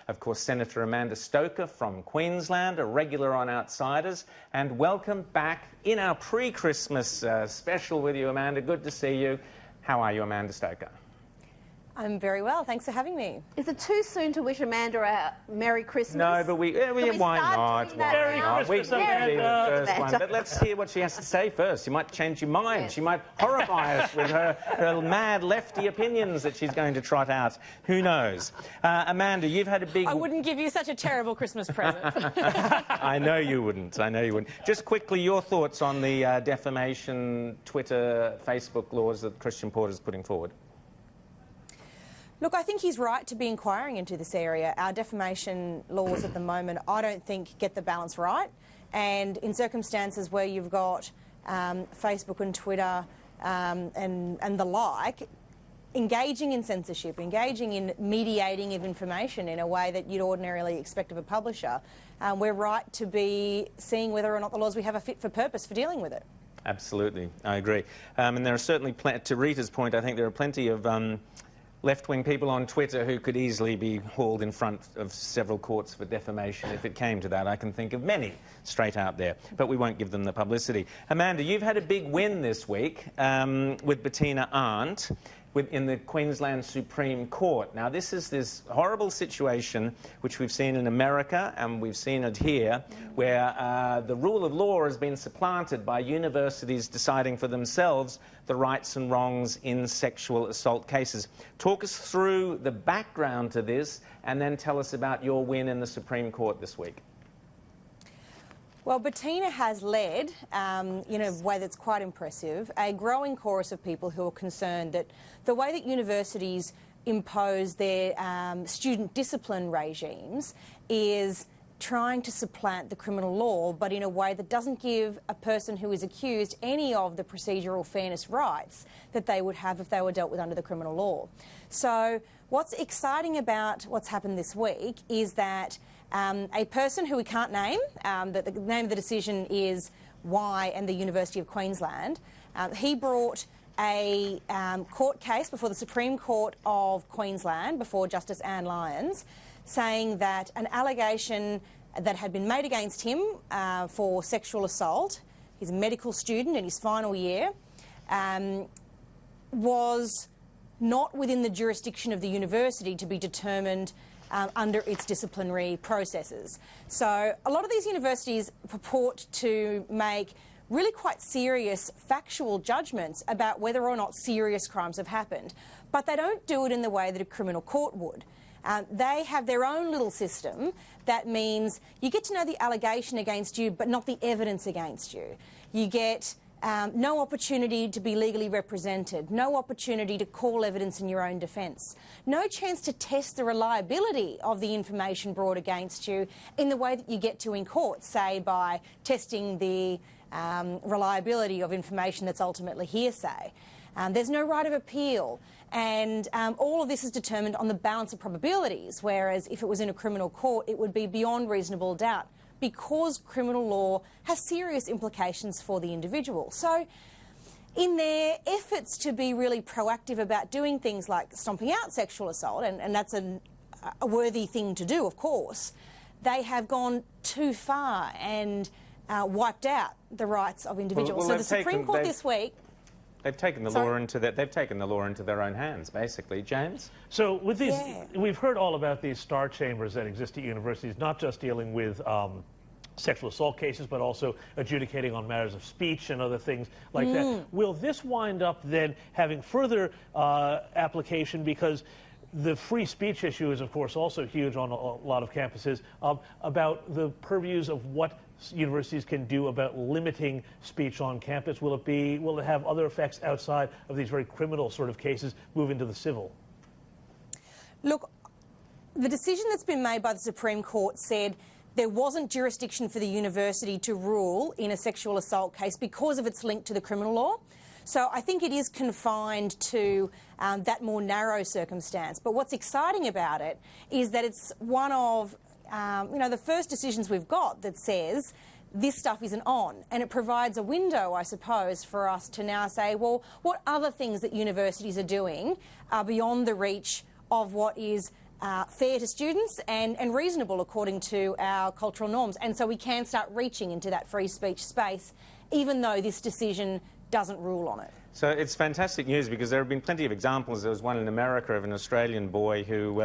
of course, Senator Amanda Stoker from Queensland, a regular on Outsiders. And welcome back in our pre-Christmas special with you, Amanda. Good to see you. How are you, Amanda Stoker? I'm very well. Thanks for having me. Is it too soon to wish Amanda a Merry Christmas? No, but why not? Merry Christmas, Amanda. But let's hear what she has to say first. She might change your mind. Yes. She might horrify us with her mad lefty opinions that she's going to trot out. Who knows? Amanda, you've had a big... I wouldn't give you such a terrible Christmas present. I know you wouldn't. I know you wouldn't. Just quickly, your thoughts on the defamation, Twitter, Facebook laws that Christian Porter's putting forward. Look, I think he's right to be inquiring into this area. Our defamation laws at the moment, I don't think, get the balance right. And in circumstances where you've got Facebook and Twitter and the like, engaging in censorship, engaging in mediating of information in a way that you'd ordinarily expect of a publisher, we're right to be seeing whether or not the laws we have are fit for purpose for dealing with it. Absolutely, I agree. And there are certainly, to Rita's point, I think there are plenty of left-wing people on Twitter who could easily be hauled in front of several courts for defamation if it came to that. I can think of many straight out there, but we won't give them the publicity. Amanda, you've had a big win this week with Bettina Arndt in the Queensland Supreme Court. Now, this is this horrible situation which we've seen in America and we've seen it here, where the rule of law has been supplanted by universities deciding for themselves the rights and wrongs in sexual assault cases. Talk us through the background to this and then tell us about your win in the Supreme Court this week. Well, Bettina has led, in a way that's quite impressive, a growing chorus of people who are concerned that the way that universities impose their student discipline regimes is trying to supplant the criminal law, but in a way that doesn't give a person who is accused any of the procedural fairness rights that they would have if they were dealt with under the criminal law. So what's exciting about what's happened this week is that a person who we can't name, the name of the decision is Y and the University of Queensland, he brought a court case before the Supreme Court of Queensland, before Justice Anne Lyons, saying that an allegation that had been made against him for sexual assault, he's a medical student in his final year, was not within the jurisdiction of the university to be determined under its disciplinary processes. So a lot of these universities purport to make really quite serious factual judgments about whether or not serious crimes have happened, but they don't do it in the way that a criminal court would. They have their own little system that means you get to know the allegation against you but not the evidence against you. You get no opportunity to be legally represented, no opportunity to call evidence in your own defence, no chance to test the reliability of the information brought against you in the way that you get to in court, say by testing the reliability of information that's ultimately hearsay. There's no right of appeal, and all of this is determined on the balance of probabilities, whereas if it was in a criminal court it would be beyond reasonable doubt, because criminal law has serious implications for the individual. So in their efforts to be really proactive about doing things like stomping out sexual assault, and that's a worthy thing to do, of course, they have gone too far and wiped out the rights of individuals. So the Supreme Court this week... They've taken the law into their own hands, basically. James? So with these, we've heard all about these star chambers that exist at universities, not just dealing with sexual assault cases, but also adjudicating on matters of speech and other things like that. Will this wind up then having further application, because the free speech issue is, of course, also huge on a lot of campuses, about the purviews of what universities can do about limiting speech on campus? Will it have other effects outside of these very criminal sort of cases, move into the civil? Look, the decision that's been made by the Supreme Court said there wasn't jurisdiction for the university to rule in a sexual assault case because of its link to the criminal law. So I think it is confined to that more narrow circumstance. But what's exciting about it is that it's one of the first decisions we've got that says this stuff isn't on, and it provides a window, I suppose, for us to now say, well, what other things that universities are doing are beyond the reach of what is fair to students and reasonable according to our cultural norms. And so we can start reaching into that free speech space, even though this decision doesn't rule on it. So it's fantastic news, because there have been plenty of examples. There was one in America of an Australian boy who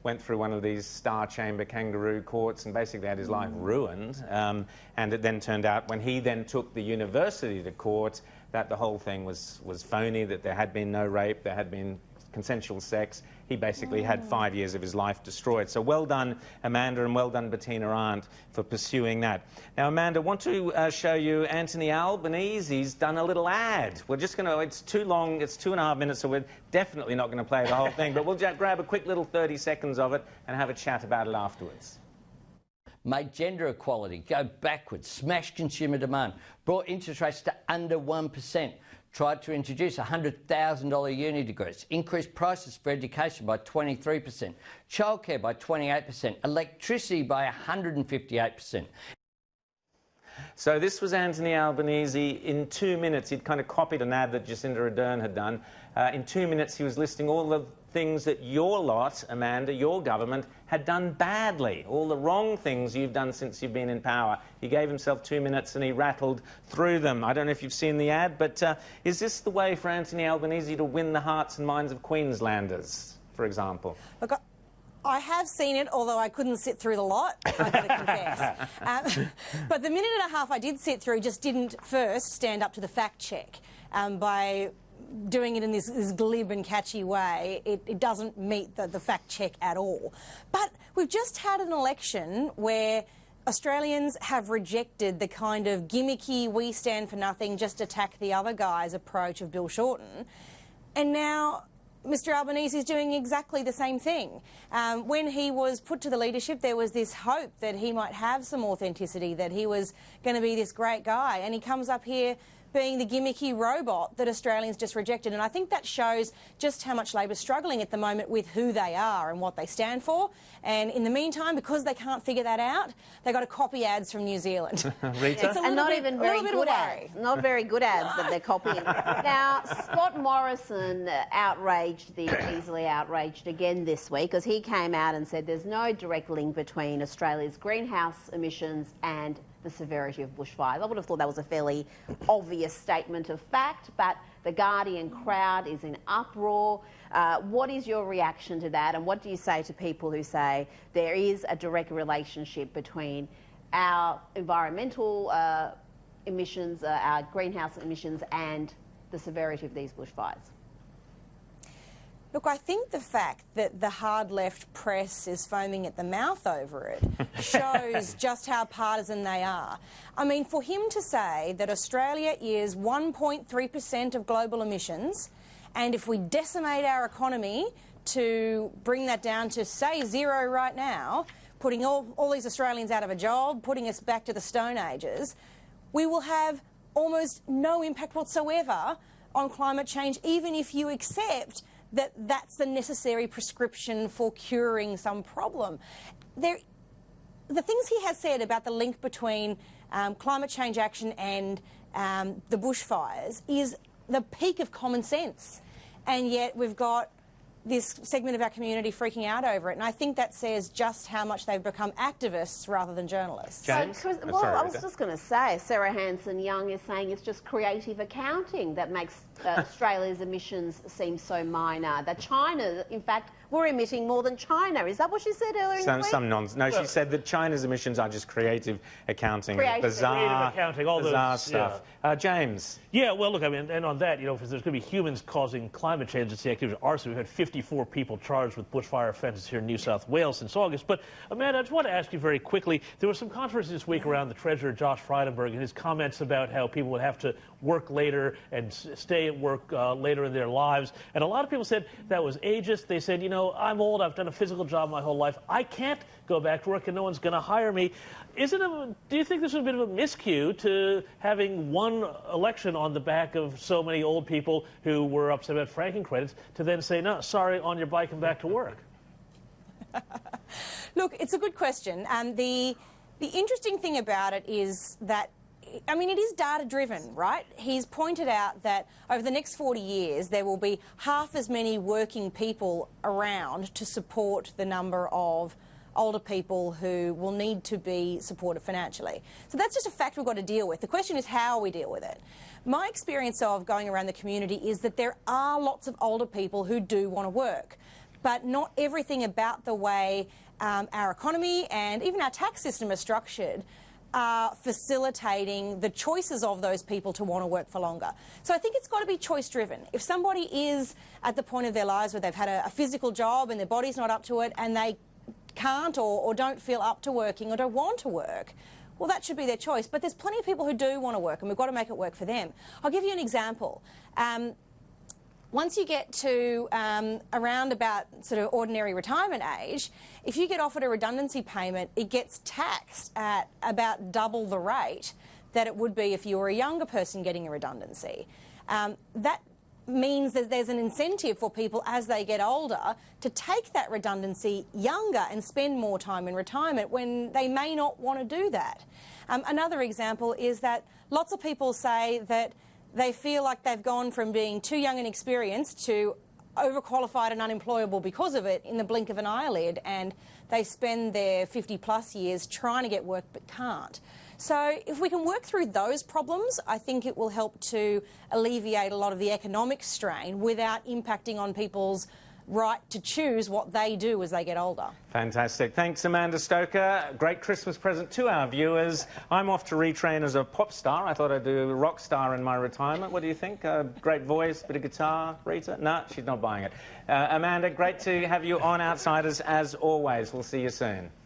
went through one of these star chamber kangaroo courts and basically had his life ruined. And it then turned out, when he then took the university to court, that the whole thing was phony, that there had been no rape, there had been consensual sex. He basically had 5 years of his life destroyed. So well done, Amanda, and well done, Bettina Arndt, for pursuing that. Now, Amanda, I want to show you Anthony Albanese's done a little ad. We're just going to, it's too long, it's 2.5 minutes, so we're definitely not going to play the whole thing, but we'll grab a quick little 30 seconds of it and have a chat about it afterwards. Made gender equality go backwards, smashed consumer demand, brought interest rates to under 1%, tried to introduce $100,000 uni degrees, increased prices for education by 23%, childcare by 28%, electricity by 158%. So this was Anthony Albanese in 2 minutes. He'd kind of copied an ad that Jacinda Ardern had done. In 2 minutes, he was listing all the things that your lot, Amanda, your government, had done badly, all the wrong things you've done since you've been in power. He gave himself 2 minutes and he rattled through them. I don't know if you've seen the ad, but is this the way for Anthony Albanese to win the hearts and minds of Queenslanders, for example? Look, I have seen it, although I couldn't sit through the lot, I've got to confess. But the minute and a half I did sit through just didn't first stand up to the fact check. By doing it in this glib and catchy way, it doesn't meet the fact check at all. But we've just had an election where Australians have rejected the kind of gimmicky, we stand for nothing, just attack the other guys approach of Bill Shorten. And now Mr Albanese is doing exactly the same thing. When he was put to the leadership, there was this hope that he might have some authenticity, that he was going to be this great guy, and he comes up here being the gimmicky robot that Australians just rejected. And I think that shows just how much Labor's struggling at the moment with who they are and what they stand for. And in the meantime, because they can't figure that out, they've got to copy ads from New Zealand. Rita? And not even very good ads. Not very good ads that they're copying. Now, Scott Morrison easily outraged again this week, because he came out and said there's no direct link between Australia's greenhouse emissions and the severity of bushfires. I would have thought that was a fairly obvious statement of fact, but the Guardian crowd is in uproar. What is your reaction to that, and what do you say to people who say there is a direct relationship between our environmental emissions, our greenhouse emissions, and the severity of these bushfires? Look, I think the fact that the hard left press is foaming at the mouth over it shows just how partisan they are. I mean, for him to say that Australia is 1.3% of global emissions, and if we decimate our economy to bring that down to, say, zero right now, putting all these Australians out of a job, putting us back to the Stone Ages, we will have almost no impact whatsoever on climate change, even if you accept that that's the necessary prescription for curing some problem. The things he has said about the link between climate change action and the bushfires is the peak of common sense. And yet we've got this segment of our community freaking out over it. And I think that says just how much they've become activists rather than journalists. James? I was just going to say, Sarah Hanson-Young is saying it's just creative accounting that makes Australia's emissions seem so minor. That China, in fact, we're emitting more than China. Is that what she said earlier in the week? Some nonsense. No, she said that China's emissions are just creative accounting. Bizarre accounting, all those stuff. Yeah. James? Yeah, well, look, I mean, and on that, you know, if there's going to be humans causing climate change, it's the activity of arson. We've had 54 people charged with bushfire offences here in New South Wales since August. But, Amanda, I just want to ask you very quickly, there was some controversy this week around the Treasurer, Josh Frydenberg, and his comments about how people would have to work later and stay at work later in their lives. And a lot of people said that was ageist. They said, you know, I'm old, I've done a physical job my whole life. I can't go back to work and no one's going to hire me. Do you think this is a bit of a miscue to having one election on the back of so many old people who were upset about franking credits to then say, no, sorry, on your bike and back to work? Look, it's a good question. The interesting thing about it is that I mean, it is data-driven, right? He's pointed out that over the next 40 years, there will be half as many working people around to support the number of older people who will need to be supported financially. So that's just a fact we've got to deal with. The question is how we deal with it. My experience of going around the community is that there are lots of older people who do want to work, but not everything about the way our economy and even our tax system are structured are facilitating the choices of those people to want to work for longer. So I think it's got to be choice-driven. If somebody is at the point of their lives where they've had a physical job and their body's not up to it and they can't or don't feel up to working or don't want to work, well, that should be their choice. But there's plenty of people who do want to work, and we've got to make it work for them. I'll give you an example. Once you get to around about sort of ordinary retirement age, if you get offered a redundancy payment, it gets taxed at about double the rate that it would be if you were a younger person getting a redundancy. That means that there's an incentive for people as they get older to take that redundancy younger and spend more time in retirement when they may not want to do that. Another example is that lots of people say that they feel like they've gone from being too young and experienced to overqualified and unemployable because of it in the blink of an eyelid, and they spend their 50-plus years trying to get work but can't. So if we can work through those problems, I think it will help to alleviate a lot of the economic strain without impacting on people's right to choose what they do as they get older. Fantastic. Thanks, Amanda Stoker. Great Christmas present to our viewers. I'm off to retrain as a pop star. I thought I'd do a rock star in my retirement. What do you think? Great voice, bit of guitar. Rita? No, she's not buying it. Amanda, great to have you on Outsiders as always. We'll see you soon.